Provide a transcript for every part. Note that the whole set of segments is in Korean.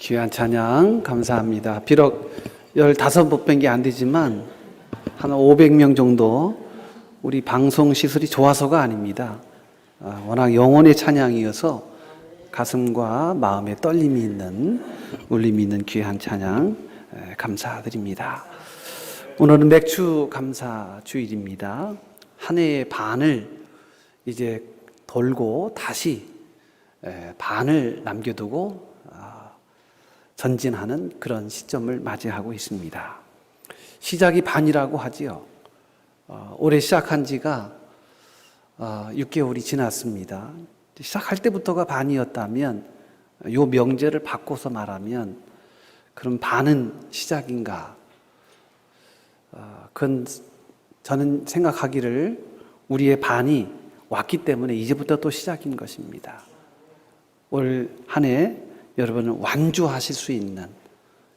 귀한 찬양 감사합니다. 비록 15번밖에 안 되지만 한 500명 정도 우리 방송 시설이 좋아서가 아닙니다. 워낙 영혼의 찬양이어서 가슴과 마음에 떨림이 있는 울림이 있는 귀한 찬양 감사드립니다. 오늘은 맥주 감사 주일입니다. 한 해의 반을 이제 돌고 다시 반을 남겨두고 전진하는 그런 시점을 맞이하고 있습니다. 시작이 반이라고 하지요. 올해 시작한 지가 6개월이 지났습니다. 시작할 때부터가 반이었다면 이 명제를 바꿔서 말하면 그럼 반은 시작인가? 그건 저는 생각하기를 우리의 반이 왔기 때문에 이제부터 또 시작인 것입니다. 올 한 해 여러분은 완주하실 수 있는,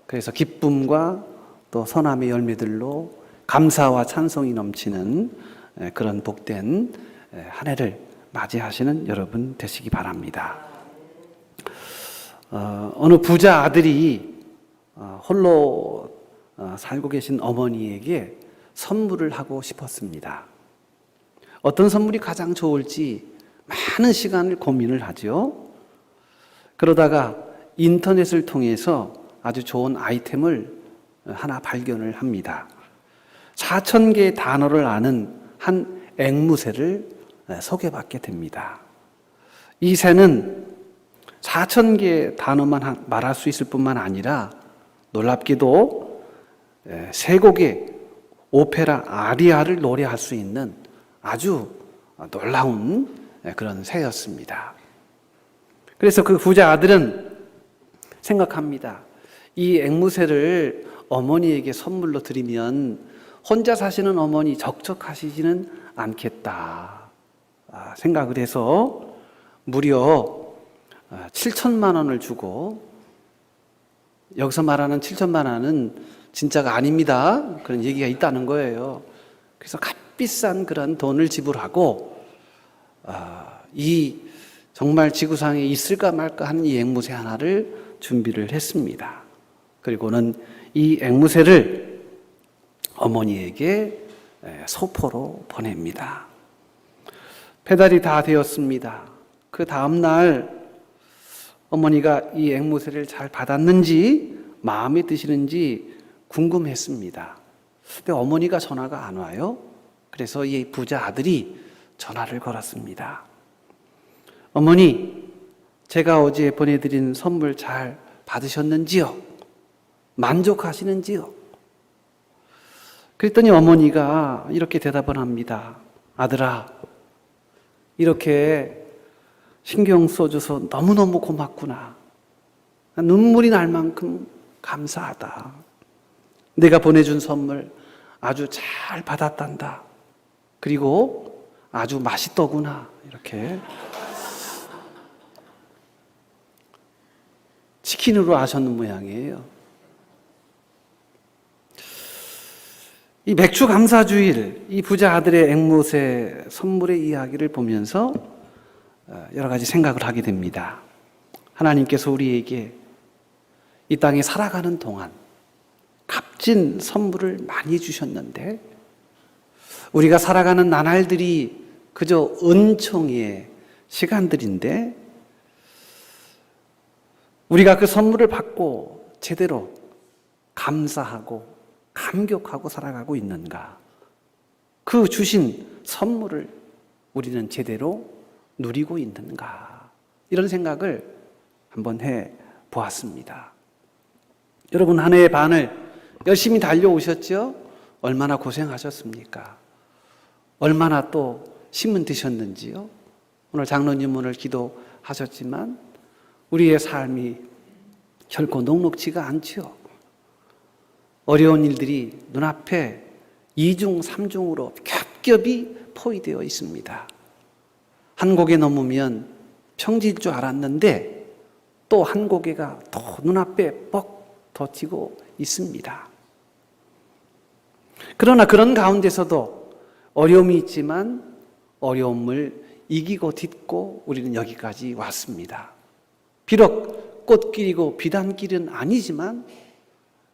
그래서 기쁨과 또 선함의 열매들로 감사와 찬송이 넘치는 그런 복된 한 해를 맞이하시는 여러분 되시기 바랍니다. 어느 부자 아들이 홀로 살고 계신 어머니에게 선물을 하고 싶었습니다. 어떤 선물이 가장 좋을지 많은 시간을 고민을 하죠. 그러다가 인터넷을 통해서 아주 좋은 아이템을 하나 발견을 합니다. 4,000개의 단어를 아는 한 앵무새를 소개받게 됩니다. 이 새는 4,000개의 단어만 말할 수 있을 뿐만 아니라 놀랍게도 3곡의 오페라 아리아를 노래할 수 있는 아주 놀라운 그런 새였습니다. 그래서 그 부자 아들은 생각합니다. 이 앵무새를 어머니에게 선물로 드리면 혼자 사시는 어머니 적적하시지는 않겠다 생각을 해서 무려 7천만 원을 주고, 여기서 말하는 7천만 원은 진짜가 아닙니다. 그런 얘기가 있다는 거예요. 그래서 값비싼 그런 돈을 지불하고 이 정말 지구상에 있을까 말까 하는 이 앵무새 하나를 준비를 했습니다. 그리고는 이 앵무새를 어머니에게 소포로 보냅니다. 배달이 다 되었습니다. 그 다음날 어머니가 이 앵무새를 잘 받았는지 마음에 드시는지 궁금했습니다. 근데 어머니가 전화가 안 와요. 그래서 이 부자 아들이 전화를 걸었습니다. 어머니, 제가 어제 보내드린 선물 잘 받으셨는지요? 만족하시는지요? 그랬더니 어머니가 이렇게 대답을 합니다. 아들아, 이렇게 신경 써줘서 너무너무 고맙구나. 눈물이 날 만큼 감사하다. 내가 보내준 선물 아주 잘 받았단다. 그리고 아주 맛있더구나. 이렇게 치킨으로 아셨는 모양이에요. 이 맥주 감사주일, 이 부자 아들의 앵무새 선물의 이야기를 보면서 여러 가지 생각을 하게 됩니다. 하나님께서 우리에게 이 땅에 살아가는 동안 값진 선물을 많이 주셨는데 우리가 살아가는 나날들이 그저 은총의 시간들인데 우리가 그 선물을 받고 제대로 감사하고 감격하고 살아가고 있는가? 그 주신 선물을 우리는 제대로 누리고 있는가? 이런 생각을 한번 해 보았습니다. 여러분, 한 해의 반을 열심히 달려오셨죠? 얼마나 고생하셨습니까? 얼마나 또 힘은 드셨는지요? 오늘 장로님 오늘 기도하셨지만 우리의 삶이 결코 녹록지가 않지요. 어려운 일들이 눈앞에 2중, 3중으로 겹겹이 포위되어 있습니다. 한 고개 넘으면 평지일 줄 알았는데 또 한 고개가 더 눈앞에 뻑 덧지고 있습니다. 그러나 그런 가운데서도 어려움이 있지만 어려움을 이기고 딛고 우리는 여기까지 왔습니다. 비록 꽃길이고 비단길은 아니지만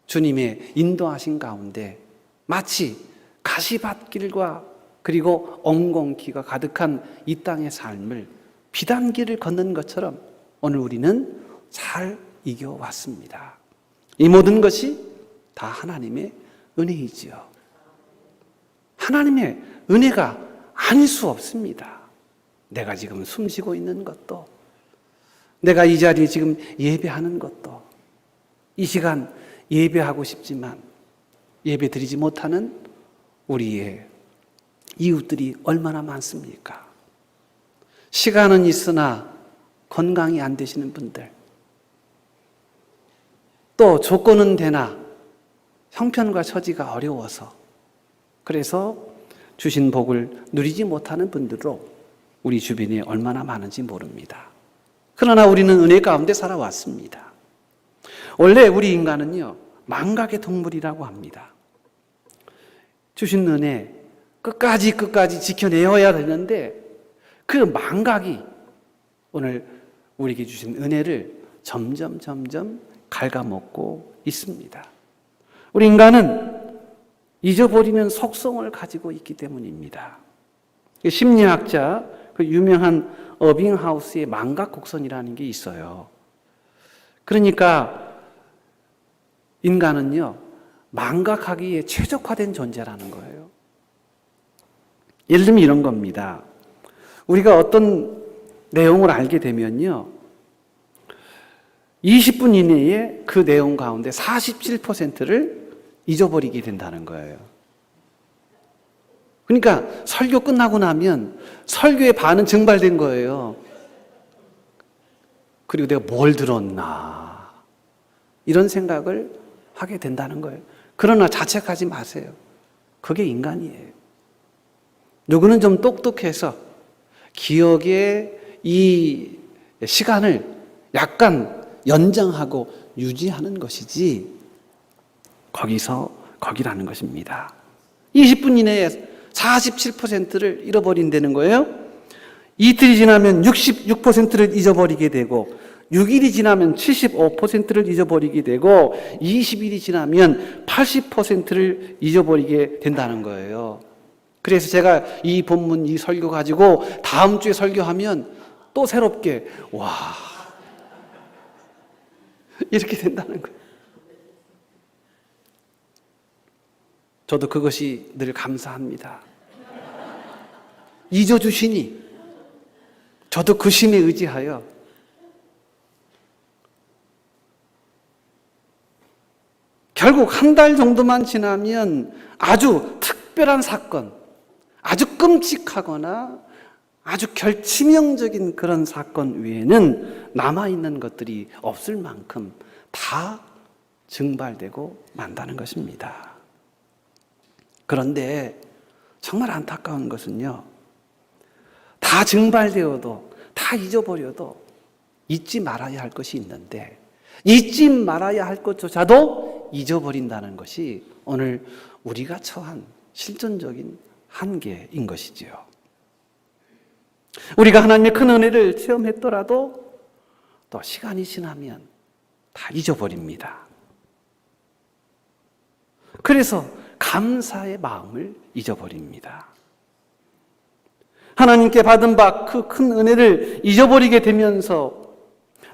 주님의 인도하신 가운데 마치 가시밭길과 그리고 엉겅퀴가 가득한 이 땅의 삶을 비단길을 걷는 것처럼 오늘 우리는 잘 이겨왔습니다. 이 모든 것이 다 하나님의 은혜이지요. 하나님의 은혜가 아닐 수 없습니다. 내가 지금 숨쉬고 있는 것도, 내가 이 자리에 지금 예배하는 것도, 이 시간 예배하고 싶지만 예배 드리지 못하는 우리의 이웃들이 얼마나 많습니까? 시간은 있으나 건강이 안 되시는 분들, 또 조건은 되나 형편과 처지가 어려워서 그래서 주신 복을 누리지 못하는 분들로 우리 주변에 얼마나 많은지 모릅니다. 그러나 우리는 은혜 가운데 살아왔습니다. 원래 우리 인간은요, 망각의 동물이라고 합니다. 주신 은혜 끝까지 지켜내어야 되는데 그 망각이 오늘 우리에게 주신 은혜를 점점 갉아먹고 있습니다. 우리 인간은 잊어버리는 속성을 가지고 있기 때문입니다. 심리학자 그 유명한 어빙하우스의 망각 곡선이라는 게 있어요. 그러니까 인간은요, 망각하기에 최적화된 존재라는 거예요. 예를 들면 이런 겁니다. 우리가 어떤 내용을 알게 되면요, 20분 이내에 그 내용 가운데 47%를 잊어버리게 된다는 거예요. 그러니까 설교 끝나고 나면 설교의 반은 증발된 거예요. 그리고 내가 뭘 들었나 이런 생각을 하게 된다는 거예요. 그러나 자책하지 마세요. 그게 인간이에요. 누구는 좀 똑똑해서 기억의 이 시간을 약간 연장하고 유지하는 것이지 거기라는 것입니다. 20분 이내에 47%를 잃어버린다는 거예요. 이틀이 지나면 66%를 잊어버리게 되고 6일이 지나면 75%를 잊어버리게 되고 20일이 지나면 80%를 잊어버리게 된다는 거예요. 그래서 제가 이 본문, 이 설교 가지고 다음 주에 설교하면 또 새롭게 와 이렇게 된다는 거예요. 저도 그것이 늘 감사합니다. 잊어주시니 저도 그 신에 의지하여 결국 한 달 정도만 지나면 아주 특별한 사건, 아주 끔찍하거나 아주 결치명적인 그런 사건 외에는 남아있는 것들이 없을 만큼 다 증발되고 만다는 것입니다. 그런데 정말 안타까운 것은요, 다 증발되어도 다 잊어버려도 잊지 말아야 할 것이 있는데 잊지 말아야 할 것조차도 잊어버린다는 것이 오늘 우리가 처한 실존적인 한계인 것이지요. 우리가 하나님의 큰 은혜를 체험했더라도 또 시간이 지나면 다 잊어버립니다. 그래서 감사의 마음을 잊어버립니다. 하나님께 받은 바 그 큰 은혜를 잊어버리게 되면서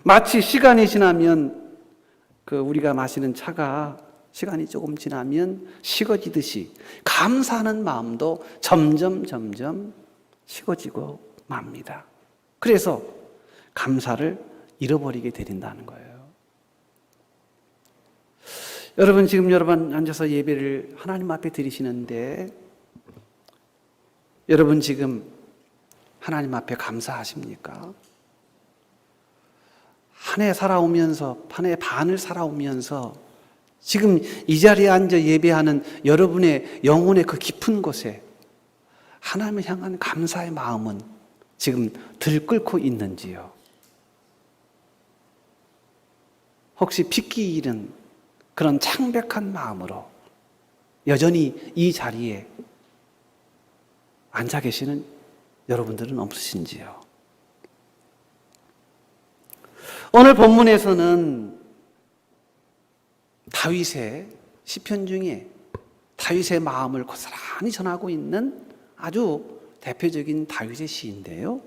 마치 시간이 지나면 그 우리가 마시는 차가 시간이 조금 지나면 식어지듯이 감사하는 마음도 점점 식어지고 맙니다. 그래서 감사를 잃어버리게 된다는 거예요. 여러분 지금 여러분 앉아서 예배를 하나님 앞에 드리시는데 여러분 지금 하나님 앞에 감사하십니까? 한 해 살아오면서 한 해 반을 살아오면서 지금 이 자리에 앉아 예배하는 여러분의 영혼의 그 깊은 곳에 하나님을 향한 감사의 마음은 지금 들끓고 있는지요? 혹시 핏기 잃은 그런 창백한 마음으로 여전히 이 자리에 앉아 계시는 여러분들은 없으신지요? 오늘 본문에서는 다윗의 시편 중에 다윗의 마음을 고스란히 전하고 있는 아주 대표적인 다윗의 시인데요.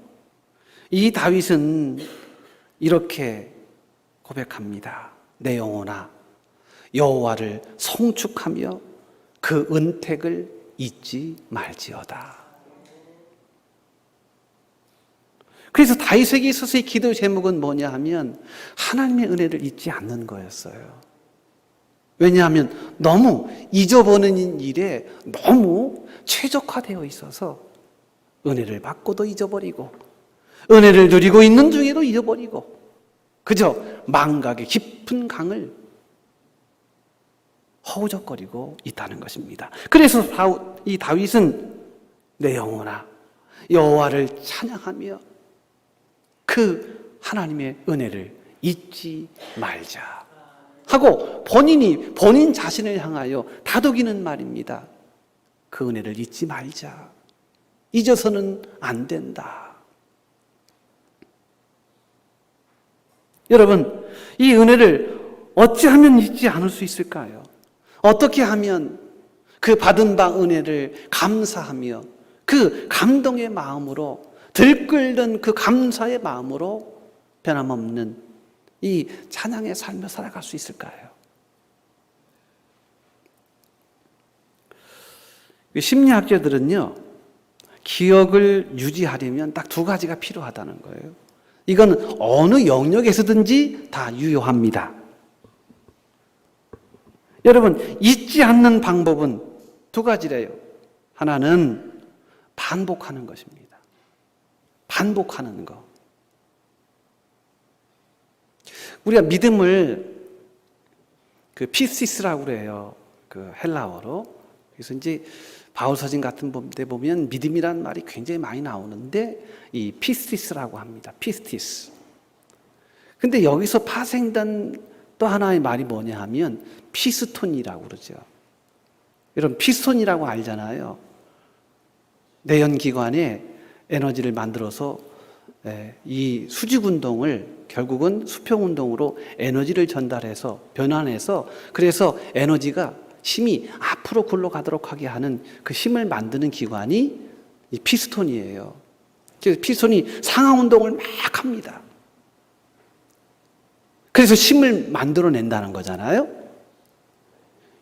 이 다윗은 이렇게 고백합니다. 내 영혼아 여호와를 송축하며 그 은택을 잊지 말지어다. 그래서 다윗에게 있어서의 기도 제목은 뭐냐 하면 하나님의 은혜를 잊지 않는 거였어요. 왜냐하면 너무 잊어버리는 일에 너무 최적화되어 있어서 은혜를 받고도 잊어버리고 은혜를 누리고 있는 중에도 잊어버리고 그저 망각의 깊은 강을 허우적거리고 있다는 것입니다. 그래서 이 다윗은 내 영혼아 여호와를 찬양하며 그 하나님의 은혜를 잊지 말자 하고 본인 자신을 향하여 다독이는 말입니다. 그 은혜를 잊지 말자. 잊어서는 안 된다. 여러분, 이 은혜를 어찌하면 잊지 않을 수 있을까요? 어떻게 하면 그 받은 바 은혜를 감사하며 그 감동의 마음으로 들끓는 그 감사의 마음으로 변함없는 이 찬양의 삶을 살아갈 수 있을까요? 심리학자들은요, 기억을 유지하려면 딱 두 가지가 필요하다는 거예요. 이건 어느 영역에서든지 다 유효합니다. 여러분, 잊지 않는 방법은 두 가지래요. 하나는 반복하는 것입니다. 반복하는 거. 우리가 믿음을 그 피시스라고 그래요. 그 헬라어로. 그래서 이제 바울 서신 같은 데 보면 믿음이란 말이 굉장히 많이 나오는데 이 피스티스라고 합니다. 피스티스. 근데 여기서 파생된 또 하나의 말이 뭐냐 하면 피스톤이라고 그러죠. 여러분 피스톤이라고 알잖아요. 내연기관에 에너지를 만들어서 이 수직 운동을 결국은 수평 운동으로 에너지를 전달해서 변환해서 그래서 에너지가 힘이 앞으로 굴러가도록 하게 하는 그 힘을 만드는 기관이 이 피스톤이에요. 그래서 피스톤이 상하 운동을 막 합니다. 그래서 힘을 만들어낸다는 거잖아요.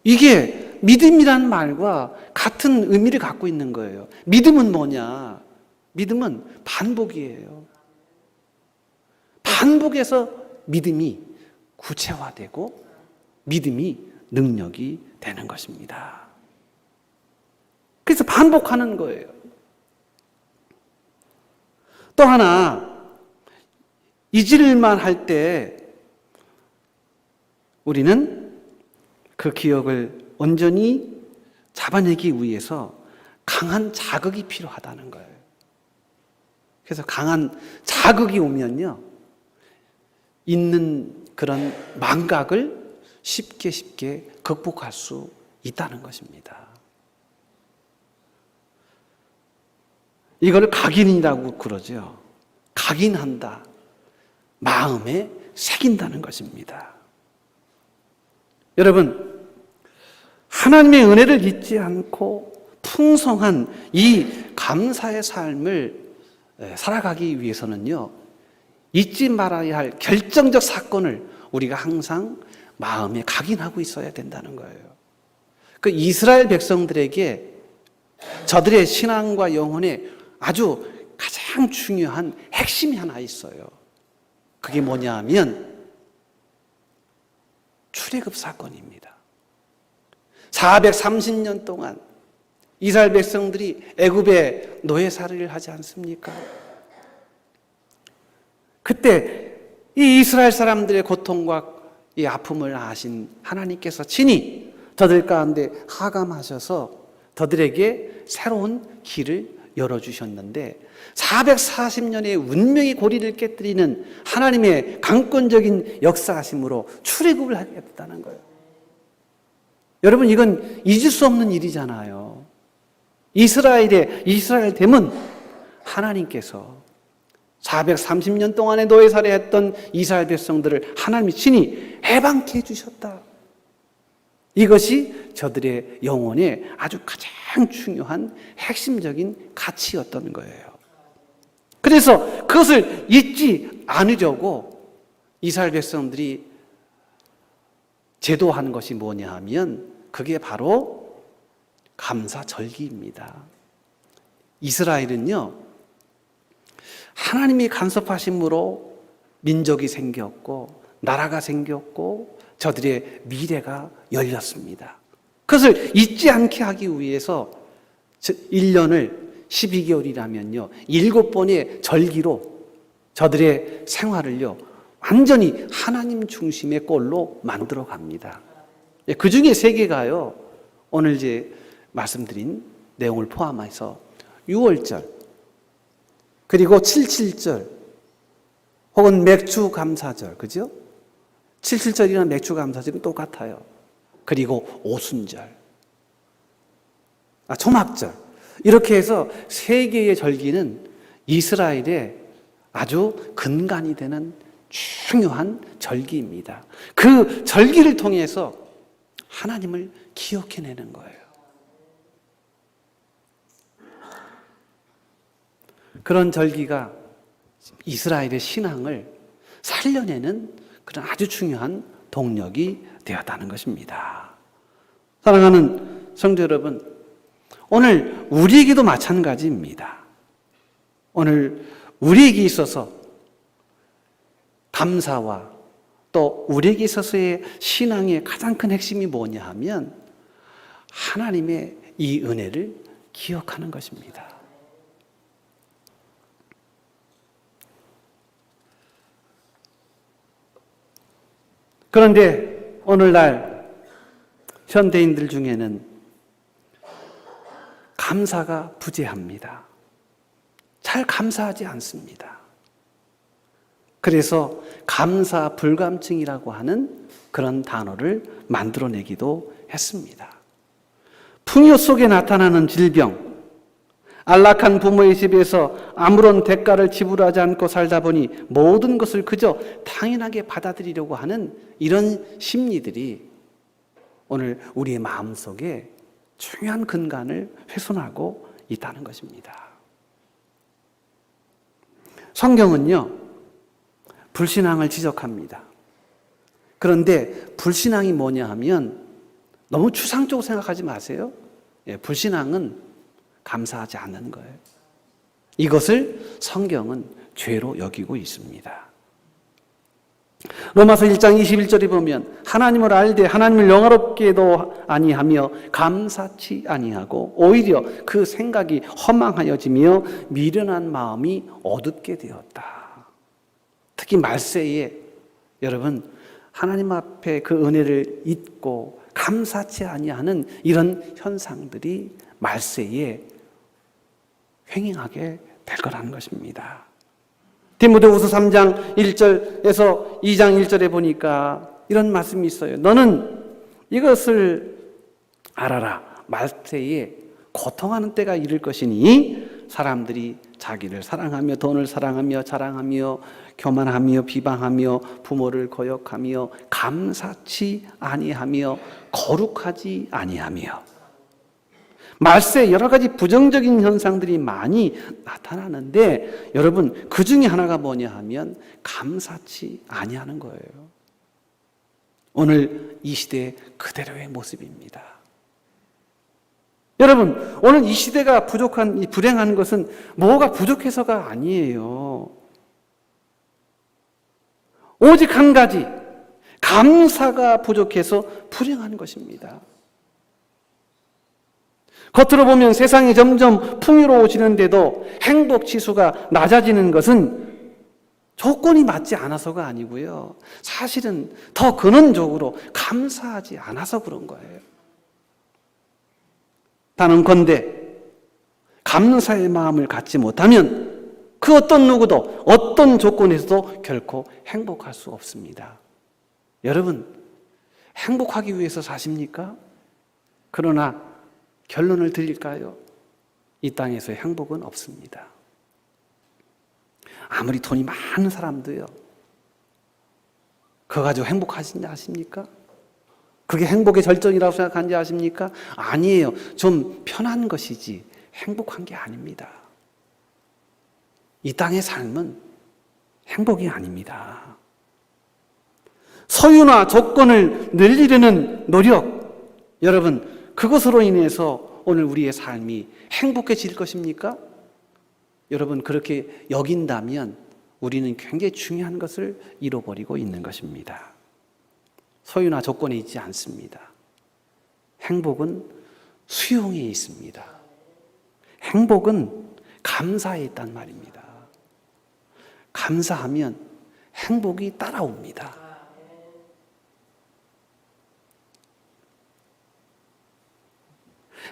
이게 믿음이란 말과 같은 의미를 갖고 있는 거예요. 믿음은 뭐냐? 믿음은 반복이에요. 반복해서 믿음이 구체화되고 믿음이 능력이 되는 것입니다. 그래서 반복하는 거예요. 또 하나, 잊을만 할 때 우리는 그 기억을 온전히 잡아내기 위해서 강한 자극이 필요하다는 거예요. 그래서 강한 자극이 오면요, 있는 그런 망각을 쉽게 극복할 수 있다는 것입니다. 이걸 각인이라고 그러죠. 각인한다. 마음에 새긴다는 것입니다. 여러분, 하나님의 은혜를 잊지 않고 풍성한 이 감사의 삶을 살아가기 위해서는요, 잊지 말아야 할 결정적 사건을 우리가 항상 마음에 각인하고 있어야 된다는 거예요. 그 이스라엘 백성들에게 저들의 신앙과 영혼에 아주 가장 중요한 핵심이 하나 있어요. 그게 뭐냐 하면 출애굽 사건입니다. 430년 동안 이스라엘 백성들이 애굽의 노예살이를 하지 않습니까? 그때 이 이스라엘 사람들의 고통과 이 아픔을 아신 하나님께서 친히 저들 가운데 하감하셔서 저들에게 새로운 길을 열어주셨는데 440년의 운명의 고리를 깨뜨리는 하나님의 강권적인 역사하심으로 출애굽을 하게 됐다는 거예요. 여러분, 이건 잊을 수 없는 일이잖아요. 이스라엘 됨은 하나님께서 430년 동안의 노예살이했던 이스라엘 백성들을 하나님이 친히 해방케 해주셨다. 이것이 저들의 영혼의 아주 가장 중요한 핵심적인 가치였던 거예요. 그래서 그것을 잊지 않으려고 이스라엘 백성들이 제도하는 것이 뭐냐 하면 그게 바로 감사절기입니다. 이스라엘은요, 하나님이 간섭하심으로 민족이 생겼고 나라가 생겼고 저들의 미래가 열렸습니다. 그것을 잊지 않게 하기 위해서 1년을 12개월이라면요 7번의 절기로 저들의 생활을요 완전히 하나님 중심의 꼴로 만들어 갑니다. 그 중에 3개가요 오늘 이제 말씀드린 내용을 포함해서 유월절, 그리고 77절, 혹은 맥주감사절, 그죠? 77절이나 맥주감사절은 똑같아요. 그리고 오순절, 초막절. 이렇게 해서 3개의 절기는 이스라엘의 아주 근간이 되는 중요한 절기입니다. 그 절기를 통해서 하나님을 기억해내는 거예요. 그런 절기가 이스라엘의 신앙을 살려내는 그런 아주 중요한 동력이 되었다는 것입니다. 사랑하는 성도 여러분, 오늘 우리에게도 마찬가지입니다. 오늘 우리에게 있어서 감사와 또 우리에게 있어서의 신앙의 가장 큰 핵심이 뭐냐 하면 하나님의 이 은혜를 기억하는 것입니다. 그런데 오늘날 현대인들 중에는 감사가 부재합니다. 잘 감사하지 않습니다. 그래서 감사 불감증이라고 하는 그런 단어를 만들어내기도 했습니다. 풍요 속에 나타나는 질병, 안락한 부모의 집에서 아무런 대가를 지불하지 않고 살다 보니 모든 것을 그저 당연하게 받아들이려고 하는 이런 심리들이 오늘 우리의 마음속에 중요한 근간을 훼손하고 있다는 것입니다. 성경은요, 불신앙을 지적합니다. 그런데 불신앙이 뭐냐 하면 너무 추상적으로 생각하지 마세요. 불신앙은 감사하지 않는 거예요. 이것을 성경은 죄로 여기고 있습니다. 로마서 1장 21절에 보면 하나님을 알되 하나님을 영화롭게도 아니하며 감사치 아니하고 오히려 그 생각이 허망하여지며 미련한 마음이 어둡게 되었다. 특히 말세에 여러분 하나님 앞에 그 은혜를 잊고 감사치 아니하는 이런 현상들이 말세에 횡행하게 될 거라는 것입니다. 디모데후서 3장 1절에서 2장 1절에 보니까 이런 말씀이 있어요. 너는 이것을 알아라. 말세에 고통하는 때가 이를 것이니 사람들이 자기를 사랑하며 돈을 사랑하며 자랑하며 교만하며 비방하며 부모를 거역하며 감사치 아니하며 거룩하지 아니하며. 말세 여러 가지 부정적인 현상들이 많이 나타나는데 여러분 그 중에 하나가 뭐냐 하면 감사치 아니하는 거예요. 오늘 이 시대의 그대로의 모습입니다. 여러분 오늘 이 시대가 불행한 것은 뭐가 부족해서가 아니에요. 오직 한 가지, 감사가 부족해서 불행한 것입니다. 겉으로 보면 세상이 점점 풍요로워지는데도 행복 지수가 낮아지는 것은 조건이 맞지 않아서가 아니고요. 사실은 더 근원적으로 감사하지 않아서 그런 거예요. 단언컨대 감사의 마음을 갖지 못하면 그 어떤 누구도 어떤 조건에서도 결코 행복할 수 없습니다. 여러분, 행복하기 위해서 사십니까? 그러나 결론을 드릴까요? 이 땅에서의 행복은 없습니다. 아무리 돈이 많은 사람도요, 그거 가지고 행복하신지 아십니까? 그게 행복의 절정이라고 생각하는지 아십니까? 아니에요. 좀 편한 것이지 행복한 게 아닙니다. 이 땅의 삶은 행복이 아닙니다. 소유나 조건을 늘리려는 노력, 여러분, 그것으로 인해서 오늘 우리의 삶이 행복해질 것입니까? 여러분, 그렇게 여긴다면 우리는 굉장히 중요한 것을 잃어버리고 있는 것입니다. 소유나 조건에 있지 않습니다. 행복은 수용에 있습니다. 행복은 감사에 있단 말입니다. 감사하면 행복이 따라옵니다.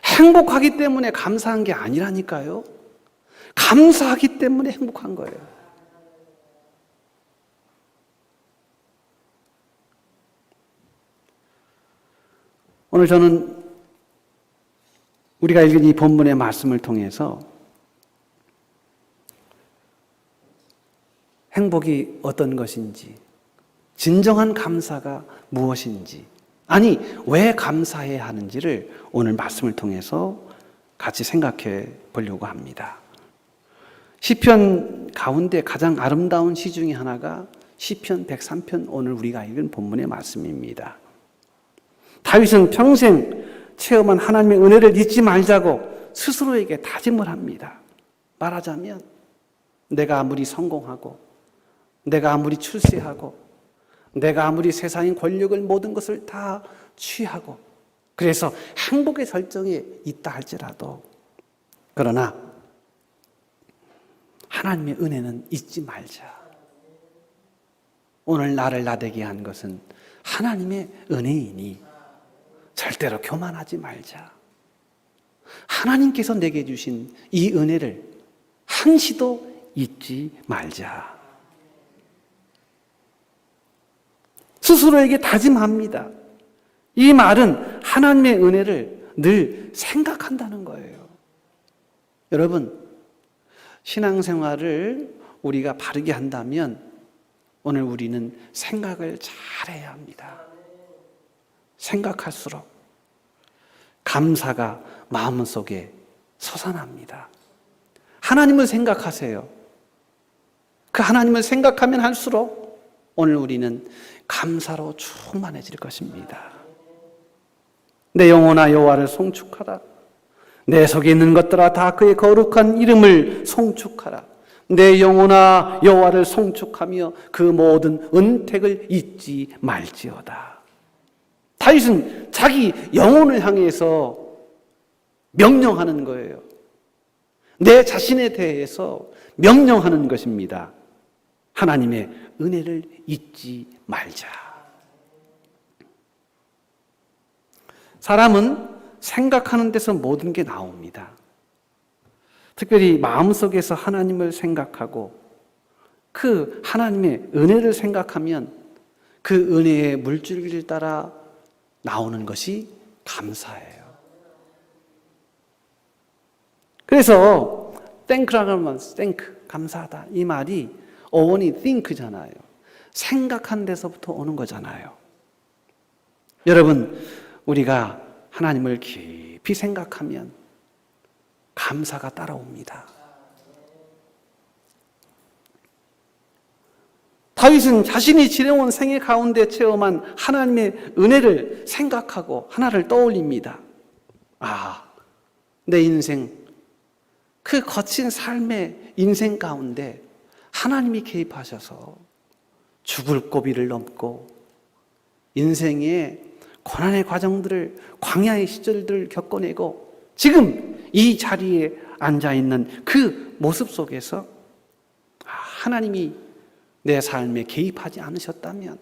행복하기 때문에 감사한 게 아니라니까요. 감사하기 때문에 행복한 거예요. 오늘 저는 우리가 읽은 이 본문의 말씀을 통해서 행복이 어떤 것인지, 진정한 감사가 무엇인지, 아니 왜 감사해야 하는지를 오늘 말씀을 통해서 같이 생각해 보려고 합니다. 시편 가운데 가장 아름다운 시 중에 하나가 시편 103편, 오늘 우리가 읽은 본문의 말씀입니다. 다윗은 평생 체험한 하나님의 은혜를 잊지 말자고 스스로에게 다짐을 합니다. 말하자면 내가 아무리 성공하고, 내가 아무리 출세하고, 내가 아무리 세상의 권력을 모든 것을 다 취하고, 그래서 행복의 설정에 있다 할지라도, 그러나 하나님의 은혜는 잊지 말자. 오늘 나를 나되게 한 것은 하나님의 은혜이니 절대로 교만하지 말자. 하나님께서 내게 주신 이 은혜를 한시도 잊지 말자. 스스로에게 다짐합니다. 이 말은 하나님의 은혜를 늘 생각한다는 거예요. 여러분, 신앙생활을 우리가 바르게 한다면 오늘 우리는 생각을 잘해야 합니다. 생각할수록 감사가 마음속에 솟아납니다. 하나님을 생각하세요. 그 하나님을 생각하면 할수록 오늘 우리는 감사로 충만해질 것입니다. 내 영혼아 여호와를 송축하라. 내 속에 있는 것들아 다 그의 거룩한 이름을 송축하라. 내 영혼아 여호와를 송축하며 그 모든 은택을 잊지 말지어다. 다윗은 자기 영혼을 향해서 명령하는 거예요. 내 자신에 대해서 명령하는 것입니다. 하나님의 은혜를 잊지 말자. 사람은 생각하는 데서 모든 게 나옵니다. 특별히 마음속에서 하나님을 생각하고 그 하나님의 은혜를 생각하면 그 은혜의 물줄기를 따라 나오는 것이 감사예요. 그래서 thank라고 하면 thank, 감사하다. 이 말이 어원이 think잖아요. 생각한 데서부터 오는 거잖아요. 여러분, 우리가 하나님을 깊이 생각하면 감사가 따라옵니다. 다윗은 자신이 지내온 생애 가운데 체험한 하나님의 은혜를 생각하고 하나를 떠올립니다. 아, 내 인생, 그 거친 삶의 인생 가운데 하나님이 개입하셔서 죽을 고비를 넘고 인생의 고난의 과정들을, 광야의 시절들을 겪어내고 지금 이 자리에 앉아있는 그 모습 속에서 하나님이 내 삶에 개입하지 않으셨다면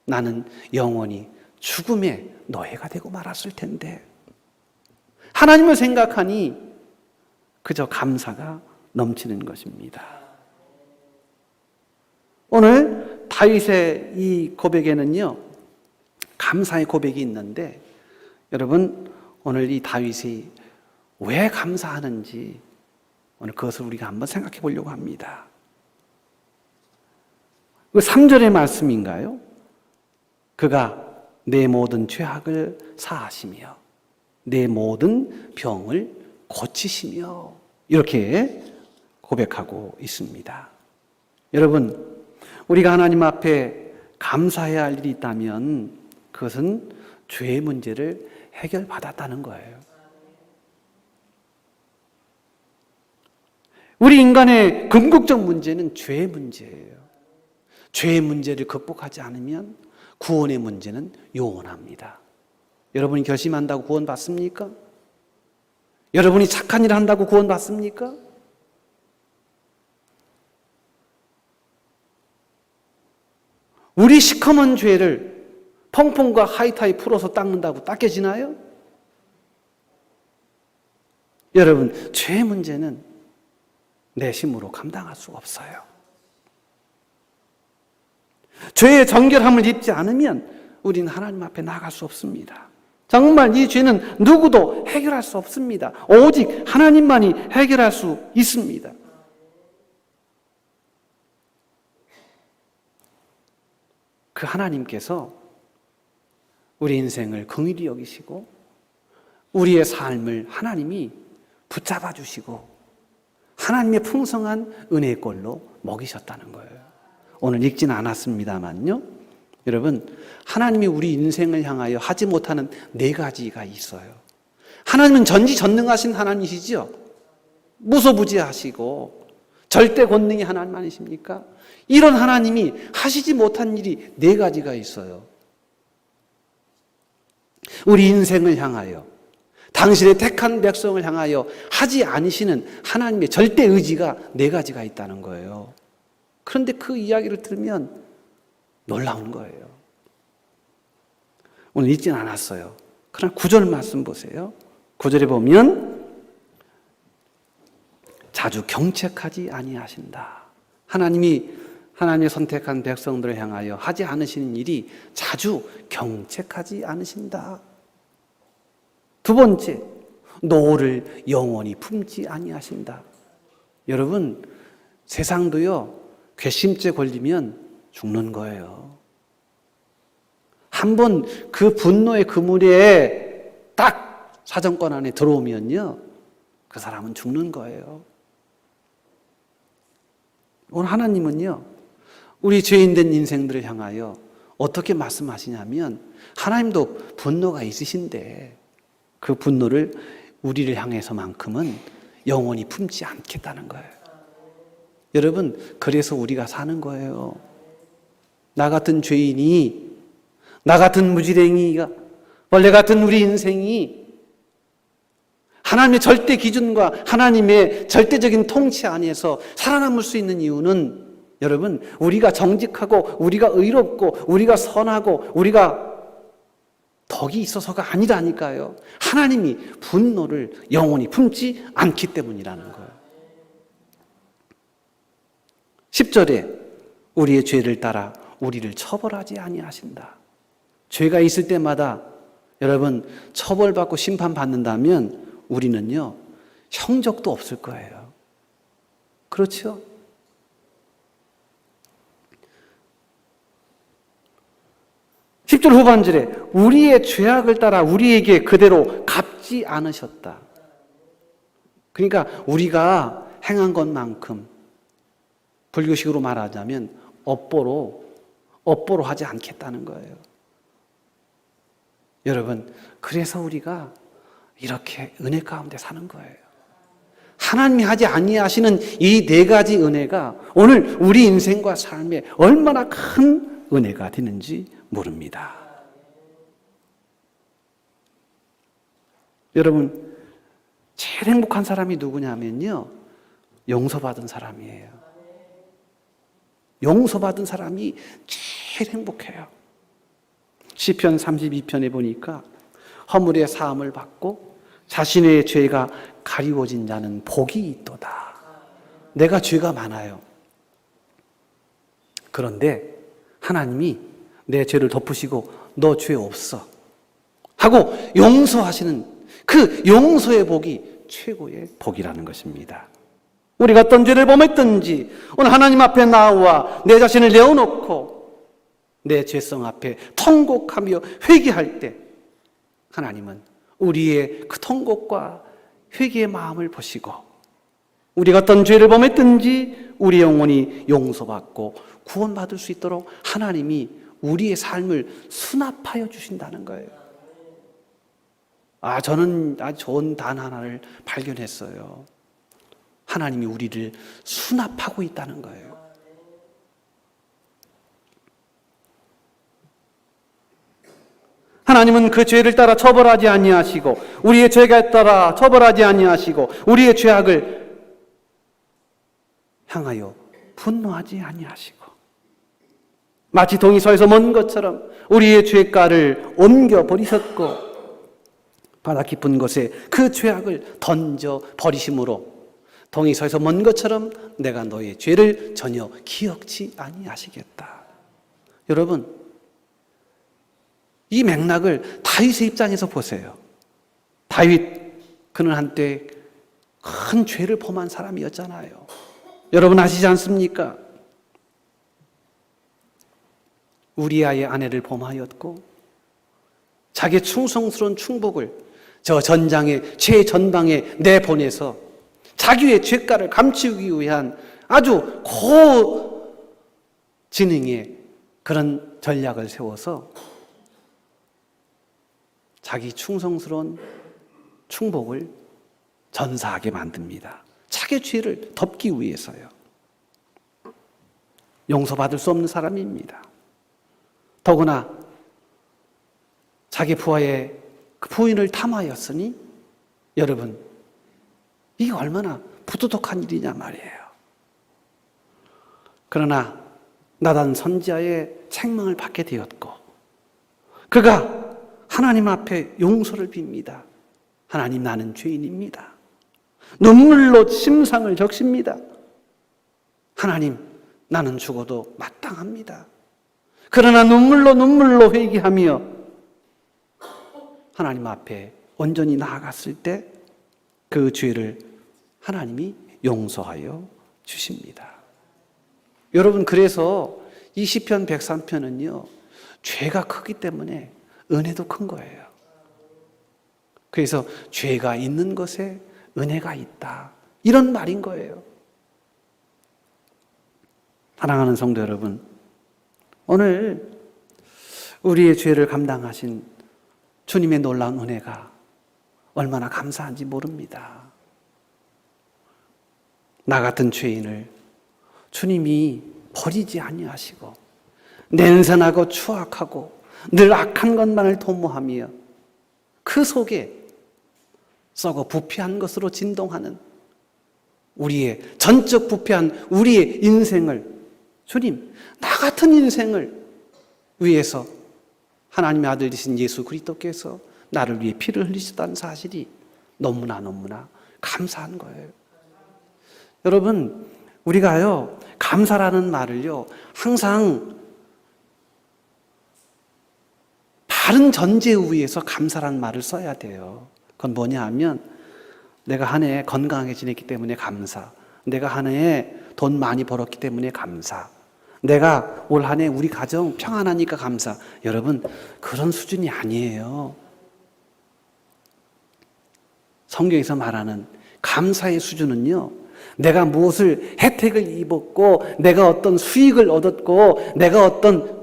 나는 영원히 죽음의 노예가 되고 말았을 텐데, 하나님을 생각하니 그저 감사가 넘치는 것입니다. 오늘 다윗의 이 고백에는요, 감사의 고백이 있는데, 여러분 오늘 이 다윗이 왜 감사하는지 오늘 그것을 우리가 한번 생각해 보려고 합니다. 그 3절의 말씀인가요? 그가 내 모든 죄악을 사하시며 내 모든 병을 고치시며 이렇게 고백하고 있습니다. 여러분, 우리가 하나님 앞에 감사해야 할 일이 있다면 그것은 죄의 문제를 해결받았다는 거예요. 우리 인간의 궁극적 문제는 죄의 문제예요. 죄의 문제를 극복하지 않으면 구원의 문제는 요원합니다. 여러분이 결심한다고 구원 받습니까? 여러분이 착한 일을 한다고 구원 받습니까? 우리 시커먼 죄를 펑펑과 하이타이 풀어서 닦는다고 닦여지나요? 여러분, 죄의 문제는 내 힘으로 감당할 수가 없어요. 죄의 정결함을 입지 않으면 우리는 하나님 앞에 나아갈 수 없습니다. 정말 이 죄는 누구도 해결할 수 없습니다. 오직 하나님만이 해결할 수 있습니다. 그 하나님께서 우리 인생을 긍휼히 여기시고 우리의 삶을 하나님이 붙잡아 주시고 하나님의 풍성한 은혜의 꼴로 먹이셨다는 거예요. 오늘 읽지는 않았습니다만요. 여러분, 하나님이 우리 인생을 향하여 하지 못하는 4가지가 있어요. 하나님은 전지전능하신 하나님이시죠. 무소부지하시고 절대 권능이 하나님 아니십니까? 이런 하나님이 하시지 못한 일이 4가지가 있어요. 우리 인생을 향하여 당신의 택한 백성을 향하여 하지 않으시는 하나님의 절대 의지가 4가지가 있다는 거예요. 그런데 그 이야기를 들으면 놀라운 거예요. 오늘 읽지는 않았어요. 그러나 9절 말씀 보세요. 9절에 보면 자주 경책하지 아니하신다. 하나님이 하나님의 선택한 백성들을 향하여 하지 않으시는 일이 자주 경책하지 않으신다. 2번째, 노를 영원히 품지 아니하신다. 여러분, 세상도요, 괘씸죄 걸리면 죽는 거예요. 한번 그 분노의 그물에 딱 사정권 안에 들어오면요, 그 사람은 죽는 거예요. 오늘 하나님은요, 우리 죄인된 인생들을 향하여 어떻게 말씀하시냐면 하나님도 분노가 있으신데 그 분노를 우리를 향해서만큼은 영원히 품지 않겠다는 거예요. 여러분, 그래서 우리가 사는 거예요. 나 같은 죄인이, 나 같은 무지랭이가, 원래 같은 우리 인생이 하나님의 절대 기준과 하나님의 절대적인 통치 안에서 살아남을 수 있는 이유는 여러분, 우리가 정직하고 우리가 의롭고 우리가 선하고 우리가 덕이 있어서가 아니라니까요. 하나님이 분노를 영원히 품지 않기 때문이라는 거예요. 10절에 우리의 죄를 따라 우리를 처벌하지 아니하신다. 죄가 있을 때마다 여러분 처벌받고 심판받는다면 우리는요 형적도 없을 거예요. 그렇죠? 십 절 후반절에 우리의 죄악을 따라 우리에게 그대로 갚지 않으셨다. 그러니까 우리가 행한 것만큼 불교식으로 말하자면 업보로 하지 않겠다는 거예요. 여러분, 그래서 우리가 이렇게 은혜 가운데 사는 거예요. 하나님이 하지 아니하시는 이 4가지 은혜가 오늘 우리 인생과 삶에 얼마나 큰 은혜가 되는지 모릅니다. 여러분, 제일 행복한 사람이 누구냐면요, 용서받은 사람이에요. 용서받은 사람이 제일 행복해요. 시편 32편에 보니까 허물의 사함을 받고 자신의 죄가 가리워진 자는 복이 있도다. 내가 죄가 많아요. 그런데 하나님이 내 죄를 덮으시고 너 죄 없어 하고 용서하시는 그 용서의 복이 최고의 복이라는 것입니다. 우리가 어떤 죄를 범했든지 오늘 하나님 앞에 나와 내 자신을 내어놓고 내 죄성 앞에 통곡하며 회개할 때 하나님은 우리의 그 통곡과 회개의 마음을 보시고 우리가 어떤 죄를 범했든지 우리 영혼이 용서받고 구원받을 수 있도록 하나님이 우리의 삶을 수납하여 주신다는 거예요. 저는 아주 좋은 단 하나를 발견했어요. 하나님이 우리를 수납하고 있다는 거예요. 하나님은 그 죄를 따라 처벌하지 아니하시고 우리의 죄에 따라 처벌하지 아니하시고 우리의 죄악을 향하여 분노하지 아니하시고 마치 동이서에서 먼 것처럼 우리의 죄가를 옮겨 버리셨고 바다 깊은 곳에 그 죄악을 던져 버리심으로 동이서에서 먼 것처럼 내가 너의 죄를 전혀 기억지 아니하시겠다. 여러분, 이 맥락을 다윗의 입장에서 보세요. 다윗, 그는 한때 큰 죄를 범한 사람이었잖아요. 여러분 아시지 않습니까? 우리아의 아내를 범하였고 자기의 충성스러운 충복을 저 전장의 최전방에 내보내서 자기의 죄가를 감추기 위한 아주 고지능의 그런 전략을 세워서 자기 충성스러운 충복을 전사하게 만듭니다. 자기의 죄를 덮기 위해서요. 용서받을 수 없는 사람입니다. 더구나 자기 부하의 그 부인을 탐하였으니 여러분 이게 얼마나 부도덕한 일이냐 말이에요. 그러나 나단 선지자의 책망을 받게 되었고 그가 하나님 앞에 용서를 빕니다. 하나님, 나는 죄인입니다. 눈물로 심상을 적십니다. 하나님, 나는 죽어도 마땅합니다. 그러나 눈물로 회개하며 하나님 앞에 온전히 나아갔을 때 그 죄를 하나님이 용서하여 주십니다. 여러분, 그래서 이 시편 103편은요 죄가 크기 때문에 은혜도 큰 거예요. 그래서 죄가 있는 것에 은혜가 있다, 이런 말인 거예요. 사랑하는 성도 여러분, 오늘 우리의 죄를 감당하신 주님의 놀라운 은혜가 얼마나 감사한지 모릅니다. 나 같은 죄인을 주님이 버리지 아니하시고 냉선하고 추악하고 늘 악한 것만을 도모하며 그 속에 썩어 부패한 것으로 진동하는 우리의 전적 부패한 우리의 인생을 주님, 나 같은 인생을 위해서 하나님의 아들이신 예수 그리스도께서 나를 위해 피를 흘리셨다는 사실이 너무나 감사한 거예요. 여러분, 우리가요 감사라는 말을요 항상 바른 전제에 의해서 감사라는 말을 써야 돼요. 그건 뭐냐 하면 내가 한 해 건강하게 지냈기 때문에 감사, 내가 한 해에 돈 많이 벌었기 때문에 감사, 내가 올 한 해 우리 가정 평안하니까 감사. 여러분, 그런 수준이 아니에요. 성경에서 말하는 감사의 수준은요, 내가 무엇을 혜택을 입었고 내가 어떤 수익을 얻었고 내가 어떤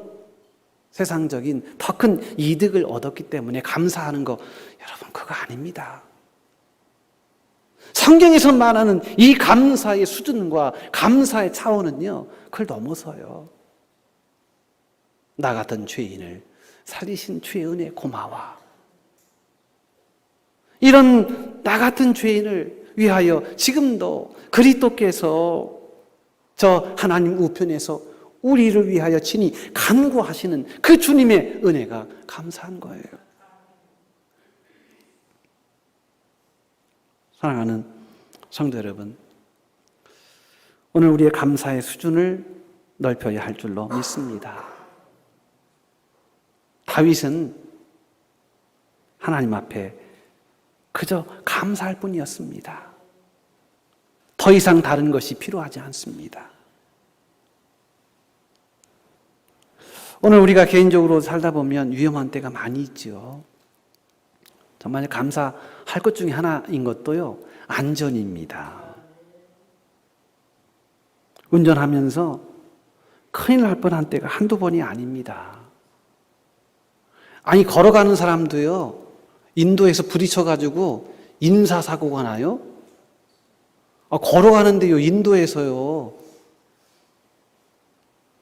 세상적인 더 큰 이득을 얻었기 때문에 감사하는 거, 여러분 그거 아닙니다. 성경에서 말하는 이 감사의 수준과 감사의 차원은요 그걸 넘어서요. 나 같은 죄인을 살리신 주의 은혜 고마워. 이런 나 같은 죄인을 위하여 지금도 그리스도께서 저 하나님 우편에서 우리를 위하여 친히 간구하시는 그 주님의 은혜가 감사한 거예요. 사랑하는 성도 여러분, 오늘 우리의 감사의 수준을 넓혀야 할 줄로 믿습니다. 다윗은 하나님 앞에 그저 감사할 뿐이었습니다. 더 이상 다른 것이 필요하지 않습니다. 오늘 우리가 개인적으로 살다 보면 위험한 때가 많이 있죠. 정말 감사할 것 중에 하나인 것도요, 안전입니다. 운전하면서 큰일 날 뻔한 때가 한두 번이 아닙니다. 아니, 걸어가는 사람도요, 인도에서 부딪혀가지고 인사사고가 나요? 걸어가는데요, 인도에서요.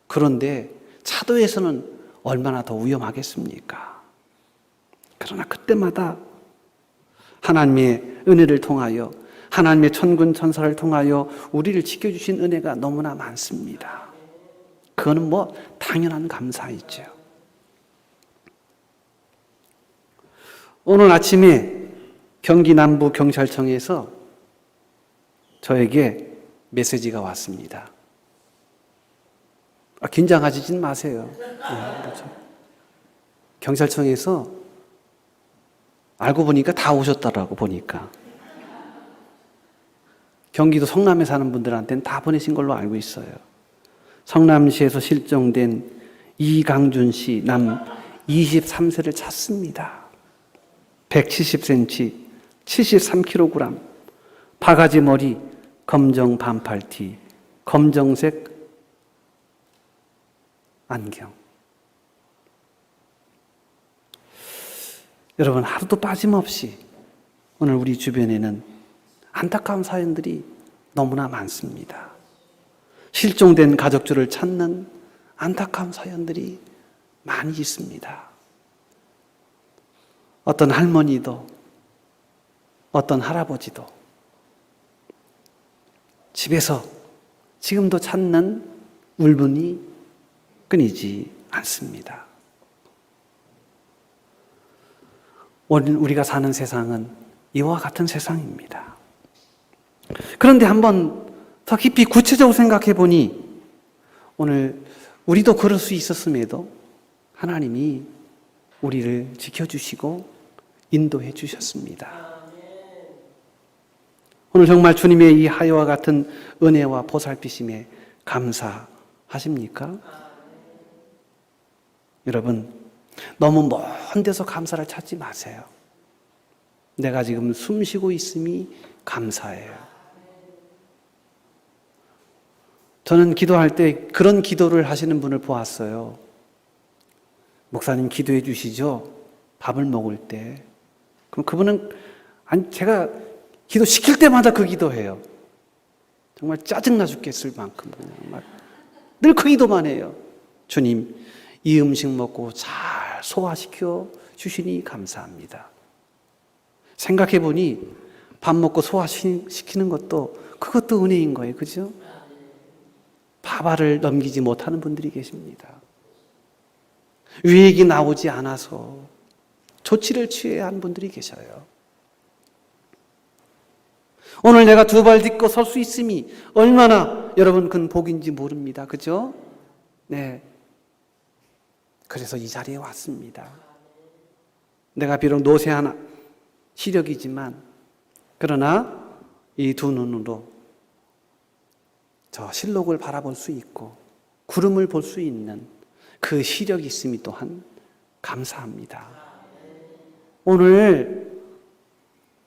그런데 차도에서는 얼마나 더 위험하겠습니까? 그러나 그때마다 하나님의 은혜를 통하여, 하나님의 천군 천사를 통하여 우리를 지켜주신 은혜가 너무나 많습니다. 그거는 당연한 감사이죠. 오늘 아침에 경기 남부 경찰청에서 저에게 메시지가 왔습니다. 긴장하시진 마세요. 그렇죠. 경찰청에서 알고 보니까 다 오셨더라고, 보니까. 경기도 성남에 사는 분들한테는 다 보내신 걸로 알고 있어요. 성남시에서 실종된 이강준 씨, 남 23세를 찾습니다. 170cm, 73kg, 바가지 머리, 검정 반팔티, 검정색 안경. 여러분, 하루도 빠짐없이 오늘 우리 주변에는 안타까운 사연들이 너무나 많습니다. 실종된 가족들을 찾는 안타까운 사연들이 많이 있습니다. 어떤 할머니도, 어떤 할아버지도 집에서 지금도 찾는 울분이 끊이지 않습니다. 오늘 우리가 사는 세상은 이와 같은 세상입니다. 그런데 한번 더 깊이 구체적으로 생각해 보니 오늘 우리도 그럴 수 있었음에도 하나님이 우리를 지켜주시고 인도해 주셨습니다. 오늘 정말 주님의 이 하여와 같은 은혜와 보살피심에 감사하십니까? 여러분, 너무 먼 데서 감사를 찾지 마세요. 내가 지금 숨 쉬고 있음이 감사해요. 저는 기도할 때 그런 기도를 하시는 분을 보았어요. 목사님 기도해 주시죠? 밥을 먹을 때. 그럼 그분은, 제가 기도 시킬 때마다 그 기도해요. 정말 짜증나 죽겠을 만큼 정말 늘 그 기도만 해요. 주님, 이 음식 먹고 잘 소화시켜 주시니 감사합니다. 생각해 보니 밥 먹고 소화시키는 그것도 은혜인 거예요. 그죠? 밥알을 넘기지 못하는 분들이 계십니다. 유액이 나오지 않아서 조치를 취해야 하는 분들이 계셔요. 오늘 내가 두 발 딛고 설 수 있음이 얼마나 여러분 큰 복인지 모릅니다. 그죠? 네. 그래서 이 자리에 왔습니다. 내가 비록 노쇠한 시력이지만 그러나 이 두 눈으로 저 실록을 바라볼 수 있고 구름을 볼 수 있는 그 시력이 있음이 또한 감사합니다. 오늘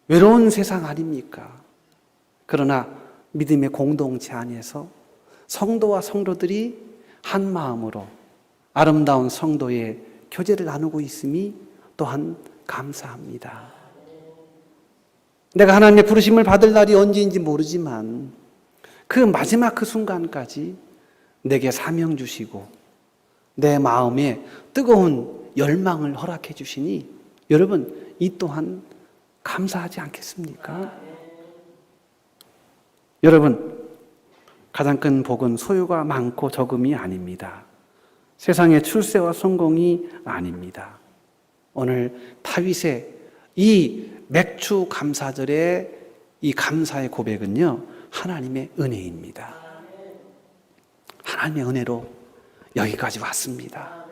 외로운 세상 아닙니까? 그러나 믿음의 공동체 안에서 성도와 성도들이 한 마음으로 아름다운 성도의 교제를 나누고 있음이 또한 감사합니다. 내가 하나님의 부르심을 받을 날이 언제인지 모르지만 그 마지막 그 순간까지 내게 사명 주시고 내 마음에 뜨거운 열망을 허락해 주시니 여러분 이 또한 감사하지 않겠습니까? 여러분, 가장 큰 복은 소유가 많고 적음이 아닙니다. 세상의 출세와 성공이 아닙니다. 오늘 다윗의 이 맥주 감사절의 이 감사의 고백은요, 하나님의 은혜입니다. 하나님의 은혜로 여기까지 왔습니다.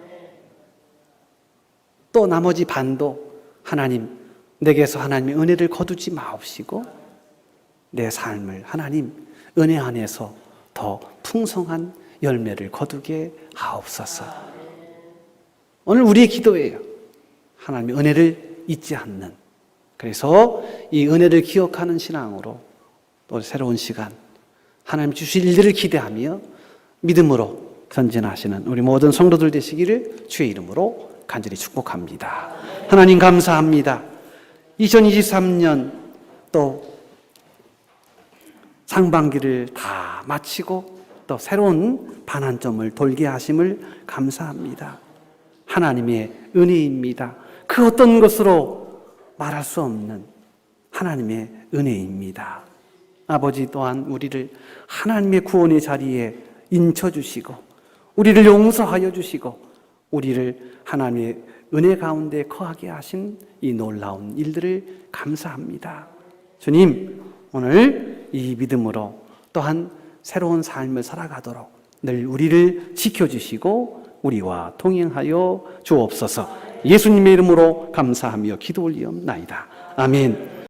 또 나머지 반도 하나님, 내게서 하나님의 은혜를 거두지 마옵시고 내 삶을 하나님 은혜 안에서 더 풍성한 열매를 거두게 하옵소서. 오늘 우리의 기도예요. 하나님의 은혜를 잊지 않는, 그래서 이 은혜를 기억하는 신앙으로 또 새로운 시간 하나님 주실 일들을 기대하며 믿음으로 전진하시는 우리 모든 성도들 되시기를 주의 이름으로 간절히 축복합니다. 하나님 감사합니다. 2023년 또 상반기를 다 마치고 또 새로운 반환점을 돌게 하심을 감사합니다. 하나님의 은혜입니다. 그 어떤 것으로 말할 수 없는 하나님의 은혜입니다. 아버지 또한 우리를 하나님의 구원의 자리에 인쳐주시고 우리를 용서하여 주시고 우리를 하나님의 은혜 가운데 거하게 하신 이 놀라운 일들을 감사합니다. 주님, 오늘 이 믿음으로 또한 새로운 삶을 살아가도록 늘 우리를 지켜주시고 우리와 동행하여 주옵소서. 예수님의 이름으로 감사하며 기도 올리옵나이다. 아멘.